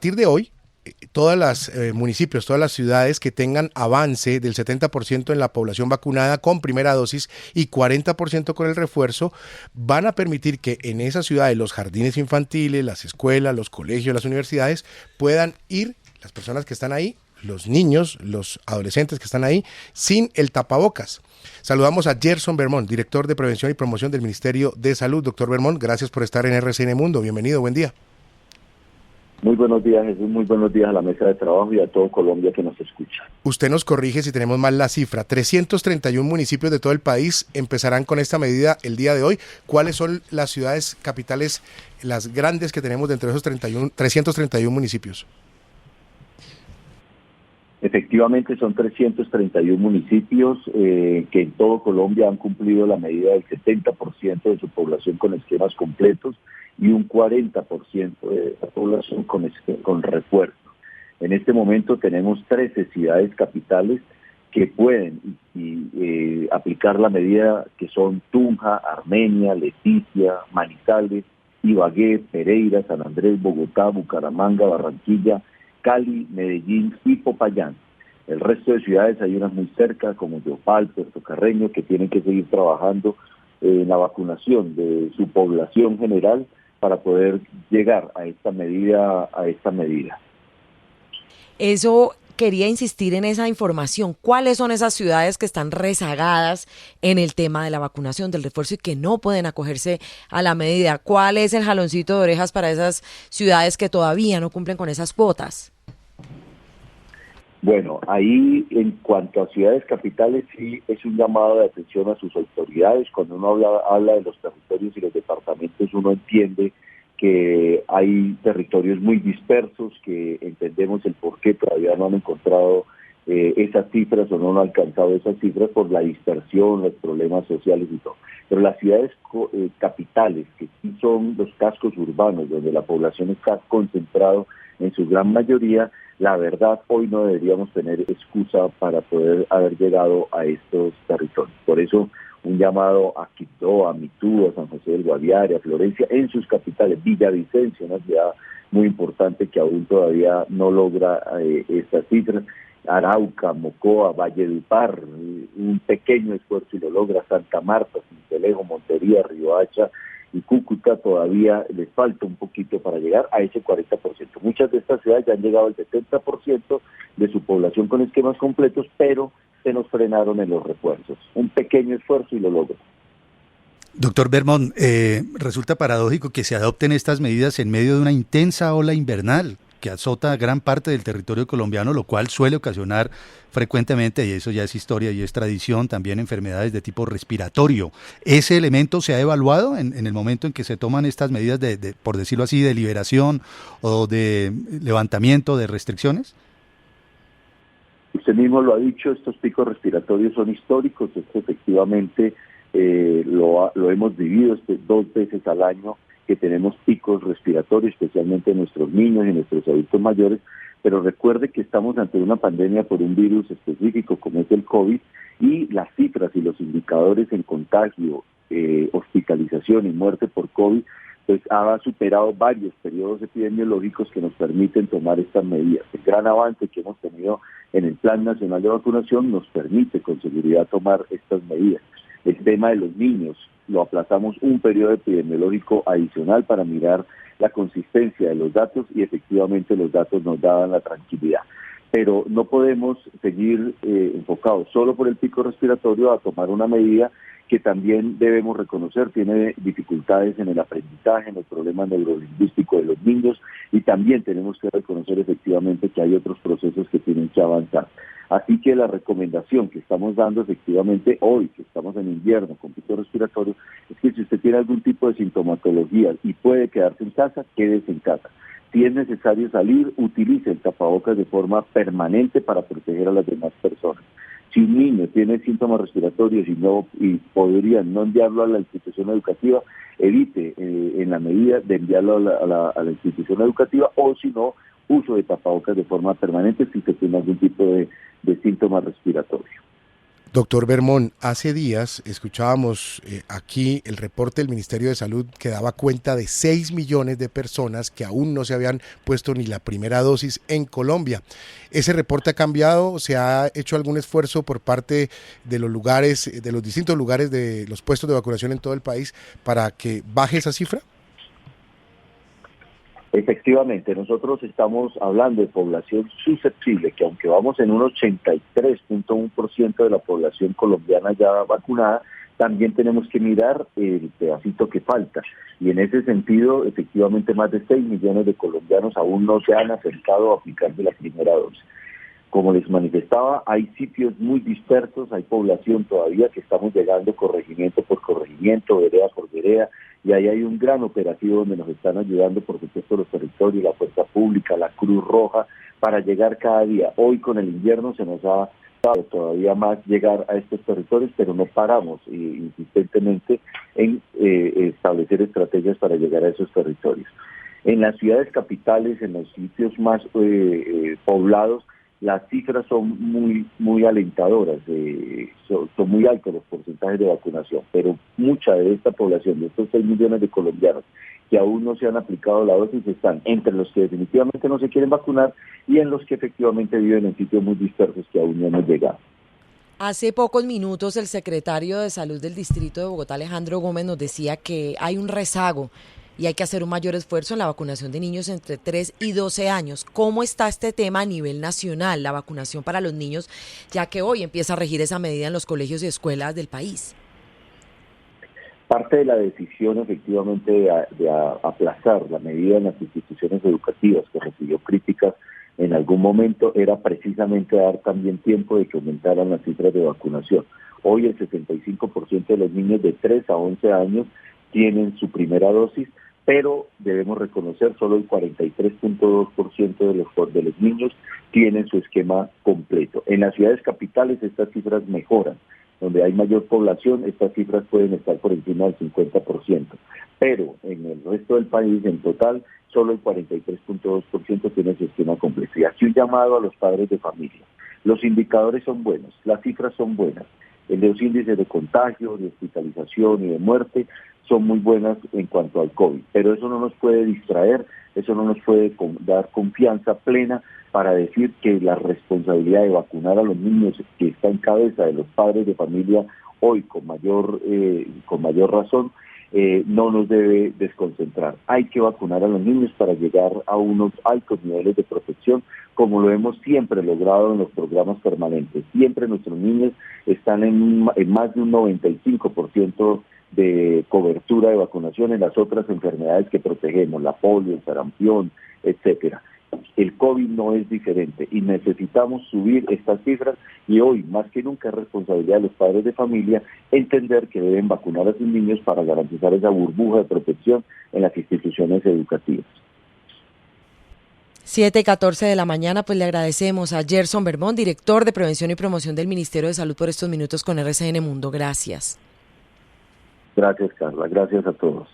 partir de hoy, todas las municipios, todas las ciudades que tengan avance del 70% en la población vacunada con primera dosis y 40% con el refuerzo, van a permitir que en esas ciudades los jardines infantiles, las escuelas, los colegios, las universidades puedan ir, las personas que están ahí, los niños, los adolescentes que están ahí, sin el tapabocas. Saludamos a Gerson Vermont, director de Prevención y Promoción del Ministerio de Salud. Doctor Vermont, gracias por estar en RCN Mundo. Bienvenido, buen día. Muy buenos días, Jesús. Muy buenos días a la mesa de trabajo y a todo Colombia que nos escucha. Usted nos corrige si tenemos mal la cifra. 331 municipios de todo el país empezarán con esta medida el día de hoy. ¿Cuáles son las ciudades capitales, las grandes que tenemos dentro de esos 331 municipios? Efectivamente, son 331 municipios que en todo Colombia han cumplido la medida del 70% de su población con esquemas completos y un 40% de la población con refuerzo. En este momento tenemos 13 ciudades capitales que pueden aplicar la medida, que son Tunja, Armenia, Leticia, Manizales, Ibagué, Pereira, San Andrés, Bogotá, Bucaramanga, Barranquilla, Cali, Medellín y Popayán. El resto de ciudades hay unas muy cerca, como Yopal, Puerto Carreño, que tienen que seguir trabajando en la vacunación de su población general para poder llegar a esta medida. Eso quería insistir en esa información. ¿Cuáles son esas ciudades que están rezagadas en el tema de la vacunación, del refuerzo y que no pueden acogerse a la medida? ¿Cuál es el jaloncito de orejas para esas ciudades que todavía no cumplen con esas cuotas? Bueno, ahí en cuanto a ciudades capitales sí es un llamado de atención a sus autoridades. Cuando uno habla de los territorios y los departamentos, uno entiende que hay territorios muy dispersos, que entendemos el por qué todavía no han encontrado esas cifras o no han alcanzado esas cifras por la dispersión, los problemas sociales y todo. Pero las ciudades capitales, que sí son los cascos urbanos, donde la población está concentrada en su gran mayoría, la verdad hoy no deberíamos tener excusa para poder haber llegado a estos territorios. Por eso un llamado a Quibdó, a Mitú, a San José del Guaviare, a Florencia, en sus capitales, Villavicencio, una ciudad muy importante que aún todavía no logra estas cifras, Arauca, Mocoa, Valledupar, un pequeño esfuerzo y lo logra, Santa Marta, Sincelejo, Montería, Riohacha y Cúcuta todavía les falta un poquito para llegar a ese 40%. Muchas de estas ciudades ya han llegado al 70% de su población con esquemas completos, pero se nos frenaron en los refuerzos. Un pequeño esfuerzo y lo logran. Doctor Vermont, resulta paradójico que se adopten estas medidas en medio de una intensa ola invernal que azota gran parte del territorio colombiano, lo cual suele ocasionar frecuentemente, y eso ya es historia y es tradición, también enfermedades de tipo respiratorio. ¿Ese elemento se ha evaluado en el momento en que se toman estas medidas de, por decirlo así, de liberación o de levantamiento de restricciones? Usted mismo lo ha dicho, estos picos respiratorios son históricos. Esto efectivamente lo hemos vivido 2 veces al año, que tenemos picos respiratorios, especialmente en nuestros niños y en nuestros adultos mayores, pero recuerde que estamos ante una pandemia por un virus específico como es el COVID, y las cifras y los indicadores en contagio, hospitalización y muerte por COVID, pues ha superado varios periodos epidemiológicos que nos permiten tomar estas medidas. El gran avance que hemos tenido en el Plan Nacional de Vacunación nos permite con seguridad tomar estas medidas. El tema de los niños, lo aplazamos un periodo epidemiológico adicional para mirar la consistencia de los datos y efectivamente los datos nos daban la tranquilidad. Pero no podemos seguir enfocados solo por el pico respiratorio a tomar una medida que también debemos reconocer tiene dificultades en el aprendizaje, en el problema neurolingüístico de los niños, y también tenemos que reconocer efectivamente que hay otros procesos que tienen que avanzar. Así que la recomendación que estamos dando efectivamente hoy, que estamos en invierno con pico respiratorio, es que si usted tiene algún tipo de sintomatología y puede quedarse en casa, quédese en casa. Si es necesario salir, utilice el tapabocas de forma permanente para proteger a las demás personas. Si un niño tiene síntomas respiratorios y podrían no enviarlo a la institución educativa, evite en la medida de enviarlo a la institución educativa, o si no, uso de tapabocas de forma permanente si se tiene algún tipo de síntoma respiratorio. Doctor Bermón, hace días escuchábamos aquí el reporte del Ministerio de Salud que daba cuenta de 6 millones de personas que aún no se habían puesto ni la primera dosis en Colombia. ¿Ese reporte ha cambiado? ¿Se ha hecho algún esfuerzo por parte de los lugares, de los distintos lugares de los puestos de vacunación en todo el país para que baje esa cifra? Efectivamente, nosotros estamos hablando de población susceptible, que aunque vamos en un 83.1% de la población colombiana ya vacunada, también tenemos que mirar el pedacito que falta. Y en ese sentido, efectivamente, más de 6 millones de colombianos aún no se han acercado a aplicarse la primera dosis. Como les manifestaba, hay sitios muy dispersos, hay población todavía que estamos llegando corregimiento por corregimiento, vereda por vereda, y ahí hay un gran operativo donde nos están ayudando, por supuesto, los territorios, la Fuerza Pública, la Cruz Roja, para llegar cada día. Hoy con el invierno se nos ha dado todavía más llegar a estos territorios, pero no paramos insistentemente en establecer estrategias para llegar a esos territorios. En las ciudades capitales, en los sitios más poblados, las cifras son muy alentadoras, son muy altos los porcentajes de vacunación, pero mucha de esta población, de estos 6 millones de colombianos que aún no se han aplicado la dosis, están entre los que definitivamente no se quieren vacunar y en los que efectivamente viven en sitios muy dispersos que aún no hemos llegado. Hace pocos minutos el secretario de Salud del Distrito de Bogotá, Alejandro Gómez, nos decía que hay un rezago y hay que hacer un mayor esfuerzo en la vacunación de niños entre 3 y 12 años. ¿Cómo está este tema a nivel nacional, la vacunación para los niños, ya que hoy empieza a regir esa medida en los colegios y escuelas del país? Parte de la decisión efectivamente de aplazar la medida en las instituciones educativas, que recibió críticas en algún momento, era precisamente dar también tiempo de que aumentaran las cifras de vacunación. Hoy el 75% de los niños de 3 a 11 años tienen su primera dosis, pero debemos reconocer solo el 43.2% de los niños tienen su esquema completo. En las ciudades capitales estas cifras mejoran. Donde hay mayor población, estas cifras pueden estar por encima del 50%. Pero en el resto del país, en total, solo el 43.2% tiene su esquema completo. Y aquí un llamado a los padres de familia. Los indicadores son buenos, las cifras son buenas. Los índices de contagio, de hospitalización y de muerte son muy buenas en cuanto al COVID, pero eso no nos puede distraer, eso no nos puede dar confianza plena para decir que la responsabilidad de vacunar a los niños, que está en cabeza de los padres de familia hoy con mayor razón, no nos debe desconcentrar. Hay que vacunar a los niños para llegar a unos altos niveles de protección, como lo hemos siempre logrado en los programas permanentes. Siempre nuestros niños están en más de un 95% de cobertura de vacunación en las otras enfermedades que protegemos, la polio, el sarampión, etcétera. El COVID no es diferente y necesitamos subir estas cifras, y hoy más que nunca es responsabilidad de los padres de familia entender que deben vacunar a sus niños para garantizar esa burbuja de protección en las instituciones educativas. 7:14 de la mañana, pues le agradecemos a Gerson Bermón, director de Prevención y Promoción del Ministerio de Salud, por estos minutos con RCN Mundo. Gracias. Gracias, Carla. Gracias a todos.